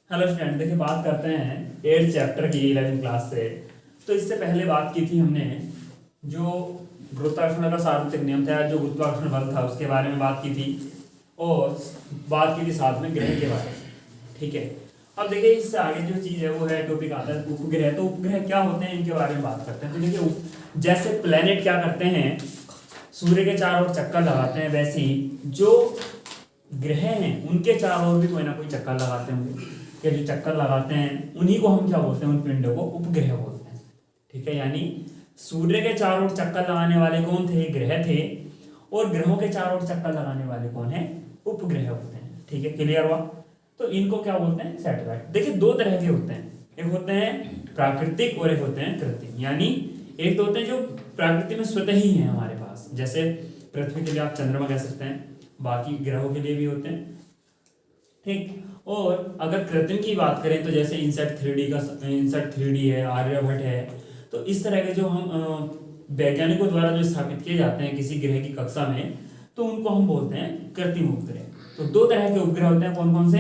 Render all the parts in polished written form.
Hello student, देखिए बात करते हैं 8th चैप्टर की 11th क्लास से। तो इससे पहले बात की थी हमने जो गुरुत्वाकर्षण का सार्वत्रिक नियम था, जो गुरुत्वाकर्षण बल था उसके बारे में बात की थी, और बात की थी साथ में ग्रह के बारे में। ठीक है, अब देखिए इससे आगे जो चीज़ है वो है टॉपिक आता है उपग्रह। तो उपग्रह क्या होते हैं इनके बारे में बात करते हैं। तो देखिए जैसे प्लेनेट क्या करते हैं, सूर्य के चारों ओर चक्कर लगाते हैं, वैसे ही जो ग्रह हैं उनके चारों ओर भी कोई ना कोई चक्कर लगाते होंगे। के जो चक्कर लगाते हैं उन्हीं को हम क्या बोलते हैं, उन पिंडों को उपग्रह बोलते हैं। ठीक है, यानी सूर्य के चारों ओर चक्कर लगाने वाले कौन थे, ग्रह थे, और ग्रहों के चारों ओर चक्कर लगाने वाले कौन है, उपग्रह होते हैं। ठीक है, क्लियर हुआ। तो इनको क्या बोलते हैं, सैटेलाइट। देखिए दो तरह के होते हैं, एक होते हैं प्राकृतिक और एक होते हैं कृत्रिम। यानी एक तो होते हैं जो प्रकृति में स्वतः ही है हमारे पास, जैसे पृथ्वी के लिए आप चंद्रमा कह सकते हैं, बाकी ग्रहों के लिए भी होते हैं। ठीक, और अगर कृत्रिम की बात करें तो जैसे इनसेट 3D है, आर्यभट्ट है, तो इस तरह के जो हम वैज्ञानिकों द्वारा जो स्थापित किए जाते हैं किसी ग्रह की कक्षा में, तो उनको हम बोलते हैं कृत्रिम उपग्रह। तो दो तरह के उपग्रह होते हैं, कौन कौन से,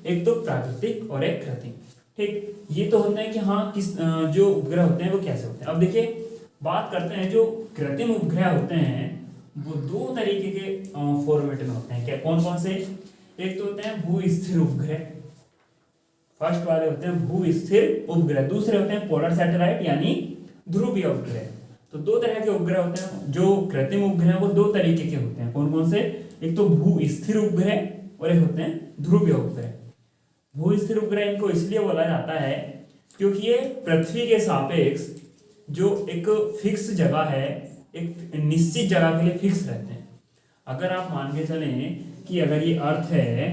एक तो प्राकृतिक और एक कृत्रिम। ठीक, ये तो होते हैं कि हाँ किस जो उपग्रह होते हैं वो कैसे होते हैं। अब देखिए बात करते हैं जो कृत्रिम उपग्रह होते हैं वो दो तरीके के फॉर्मेट में होते हैं। क्या, कौन कौन से, एक तो होते हैं भू स्थिर उपग्रह, फर्स्ट वाले होते हैं भू स्थिर उपग्रह, दूसरे होते हैं पोलर सैटेलाइट यानी ध्रुवीय उपग्रह। तो दो तरह के उपग्रह होते हैं। जो कृत्रिम उपग्रह वो दो तरीके के होते हैं, कौन कौन से, एक तो भू स्थिर उपग्रह और एक होते हैं ध्रुवीय उपग्रह। भू स्थिर उपग्रह इनको इसलिए बोला जाता है क्योंकि ये पृथ्वी के सापेक्ष जो एक फिक्स जगह है, एक निश्चित जगह के लिए फिक्स रहते हैं। अगर आप मान के चलें कि अगर ये अर्थ है,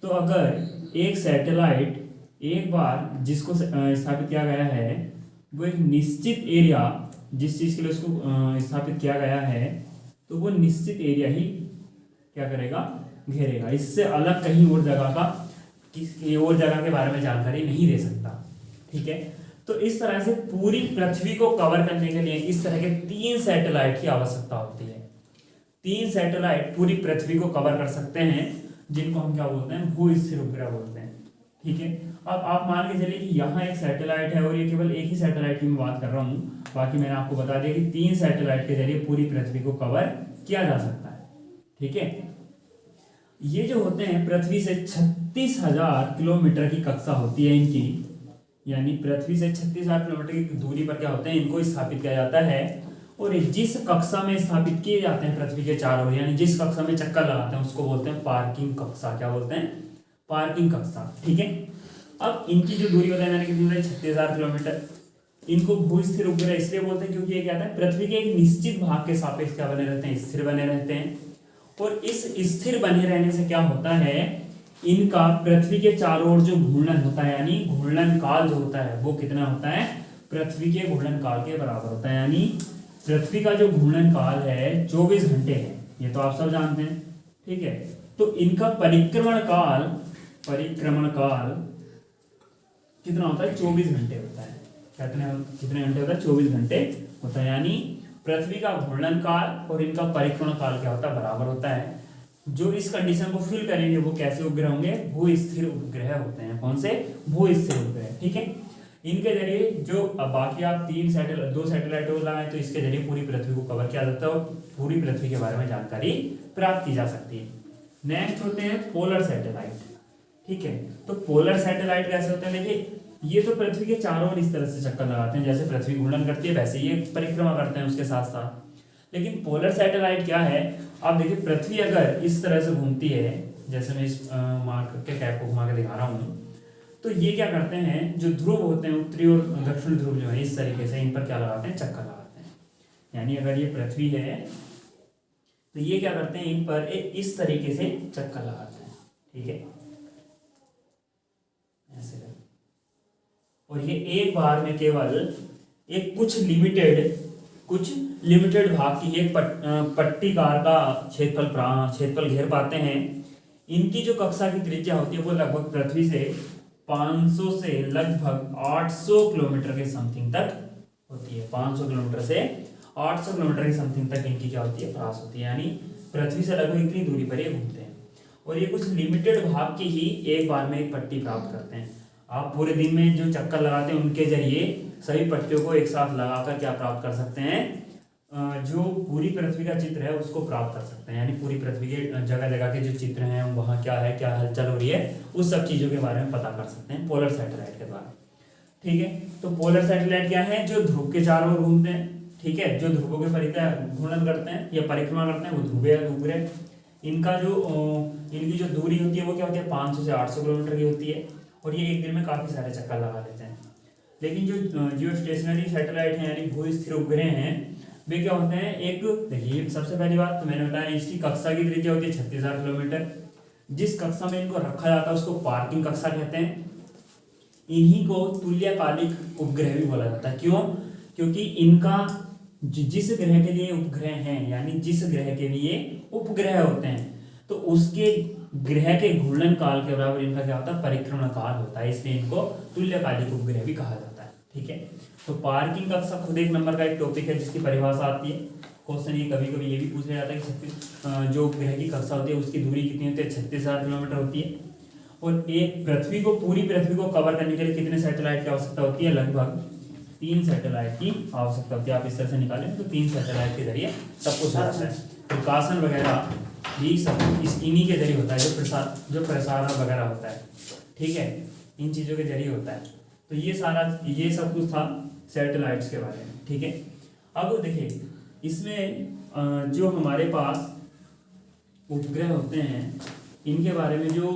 तो अगर एक सैटेलाइट एक बार जिसको स्थापित किया गया है वो एक निश्चित एरिया, जिस चीज़ के लिए उसको स्थापित किया गया है, तो वो निश्चित एरिया ही क्या करेगा, घेरेगा। इससे अलग कहीं और जगह का, किसी और जगह के बारे में जानकारी नहीं दे सकता। ठीक है, तो इस तरह से पूरी पृथ्वी को कवर करने के लिए इस तरह के 3 सैटेलाइट की आवश्यकता होती है। 3 सैटेलाइट पूरी पृथ्वी को कवर कर सकते हैं, जिनको हम क्या बोलते हैं, भू स्थिर उपग्रह बोलते हैं। ठीक है, अब आप मान के चलिए कि यहाँ एक सैटेलाइट है और ये केवल एक ही सैटेलाइट की मैं बात कर रहा हूँ, बाकी मैंने आपको बता दिया कि 3 सैटेलाइट के जरिए पूरी पृथ्वी को कवर किया जा सकता है। ठीक है, ये जो होते हैं पृथ्वी से 36,000 किलोमीटर की कक्षा होती है इनकी, यानी पृथ्वी से 36,000 किलोमीटर की दूरी पर क्या होते हैं, इनको स्थापित किया जाता है। और जिस कक्षा में स्थापित किए जाते हैं पृथ्वी के चारों ओर, यानी जिस कक्षा में चक्कर लगाते हैं उसको बोलते हैं पार्किंग कक्षा। क्या बोलते हैं, पार्किंग कक्षा। ठीक है, अब इनकी जो दूरी बताई मैंने कितनी बताई, 36,000 किलोमीटर। इनको भू स्थिर उपग्रह इसलिए बोलते हैं क्योंकि ये क्या है, पृथ्वी के एक निश्चित भाग के सापेक्ष क्या बने रहते हैं, स्थिर बने रहते हैं। और इस स्थिर बने रहने से क्या होता है, इनका पृथ्वी के चारों ओर जो घूर्णन होता है, यानी घूर्णन काल जो होता है वो कितना होता है, पृथ्वी के घूर्णन काल के बराबर होता है। यानी पृथ्वी का जो घूर्णन काल है 24 घंटे है, ये तो आप सब जानते हैं। ठीक है, तो इनका परिक्रमण काल कितना होता है, 24 घंटे होता है। कितने घंटे होता है, 24 घंटे होता है। यानी पृथ्वी का घूर्णन काल और इनका परिक्रमण काल क्या होता है, बराबर होता है। जो इस कंडीशन को फिल करेंगे वो कैसे उपग्रह होंगे, भू स्थिर उपग्रह होते हैं। कौन से, भू स्थिर उपग्रह। ठीक है, इनके जरिए जो बाकी आप 2 सैटेलाइट लगाए तो इसके जरिए पूरी पृथ्वी को कवर किया जाता है और पूरी पृथ्वी के बारे में जानकारी प्राप्त की जा सकती है। नेक्स्ट होते हैं पोलर सैटेलाइट। ठीक है, तो पोलर सैटेलाइट कैसे होते हैं, देखिए ये तो पृथ्वी के चारों ओर इस तरह से चक्कर लगाते हैं, जैसे पृथ्वी घूर्णन करती है वैसे ये परिक्रमा करते हैं उसके साथ साथ। लेकिन पोलर सैटेलाइट क्या है, आप देखिए पृथ्वी अगर इस तरह से घूमती है, जैसे मैं इस मार्क के कैप को घुमा के दिखा रहा हूँ, तो ये क्या करते हैं, जो ध्रुव होते हैं उत्तरी और दक्षिणी ध्रुव जो है, इस तरीके से इन पर क्या लगाते हैं, चक्कर लगाते हैं। यानी अगर ये पृथ्वी है तो ये क्या करते हैं, इन पर इस तरीके से चक्कर लगाते हैं। ठीक है, ऐसे करते, और ये एक बार में केवल एक कुछ लिमिटेड भाग की एक पट्टीकार का क्षेत्रफल घेर पाते हैं। इनकी जो कक्षा की त्रिज्या होती है वो लगभग पृथ्वी से 500 से लगभग 800 किलोमीटर के समथिंग तक होती है। 500 किलोमीटर से 800 किलोमीटर की समथिंग तक इनकी क्या होती है, प्रयास होती है। यानी पृथ्वी से लगभग इतनी दूरी पर ये घूमते हैं और ये कुछ लिमिटेड भाग की ही एक बार में एक पट्टी प्राप्त करते हैं। आप पूरे दिन में जो चक्कर लगाते हैं उनके जरिए सभी पट्टियों को एक साथ लगाकर क्या प्राप्त कर सकते हैं, जो पूरी पृथ्वी का चित्र है उसको प्राप्त कर सकते हैं। यानी पूरी पृथ्वी के जगह जगह के जो चित्र हैं वहाँ क्या है, क्या हलचल हो रही है, उस सब चीज़ों के बारे में पता कर सकते हैं पोलर सैटेलाइट के द्वारा। ठीक है, तो पोलर सैटेलाइट क्या है, जो ध्रुव के चारों ओर घूमते हैं। ठीक है, जो ध्रुवों के घूर्णन करते हैं या परिक्रमा करते हैं वो ध्रुव या उपग्रह। इनका जो इनकी जो दूरी होती है वो क्या होती है, 500 से 800 किलोमीटर की होती है, और ये एक दिन में काफ़ी सारे चक्कर लगा लेते हैं। लेकिन जो जियो स्टेशनरी सैटेलाइट हैं यानी भू-स्थिर उपग्रह हैं, वे क्या होते हैं, एक देखिए सबसे पहली बात तो मैंने बताया इसकी कक्षा की त्रिज्या होती है 36,000 किलोमीटर। जिस कक्षा में इनको रखा जाता है उसको पार्किंग कक्षा कहते हैं। इन्हीं को तुल्यकालिक उपग्रह भी बोला जाता है। क्यों? क्योंकि इनका जिस ग्रह के लिए उपग्रह हैं, यानी जिस ग्रह के लिए उपग्रह होते हैं, तो उसके ग्रह के घूर्णन काल के बराबर इनका क्या होता है, परिक्रमा काल होता है, इसलिए इनको तुल्यकालिक उपग्रह भी कहा जाता है। ठीक है, तो पार्किंग कक्षा खुद एक नंबर का एक टॉपिक है जिसकी परिभाषा आती है। क्वेश्चन ये कभी कभी ये भी पूछा जाता है कि जो ग्रह की कक्षा होती है उसकी दूरी कितनी होती है, 36,000 किलोमीटर होती है। और एक पूरी पृथ्वी को कवर करने के लिए कितने सैटेलाइट की आवश्यकता होती है, लगभग 3 सैटेलाइट की आवश्यकता होती है। आप इस तरह से निकालें तो 3 सैटेलाइट के जरिए सब कुछ होता है। प्रकाशन वगैरह भी सब इन्हीं के जरिए होता है, जो प्रसारण वगैरह होता है। ठीक है, इन चीज़ों के जरिए होता है। तो ये सब कुछ था सैटेलाइट्स के बारे में। ठीक है, अब देखिए इसमें जो हमारे पास उपग्रह होते हैं इनके बारे में जो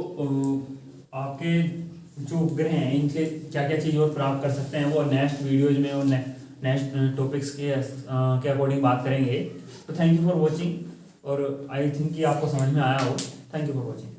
आपके जो उपग्रह हैं इनसे क्या क्या चीज़ और प्राप्त कर सकते हैं वो नेक्स्ट वीडियोज में और नेक्स्ट टॉपिक्स के अकॉर्डिंग बात करेंगे। तो थैंक यू फॉर वॉचिंग, और आई थिंक कि आपको समझ में आया हो। Thank you for watching.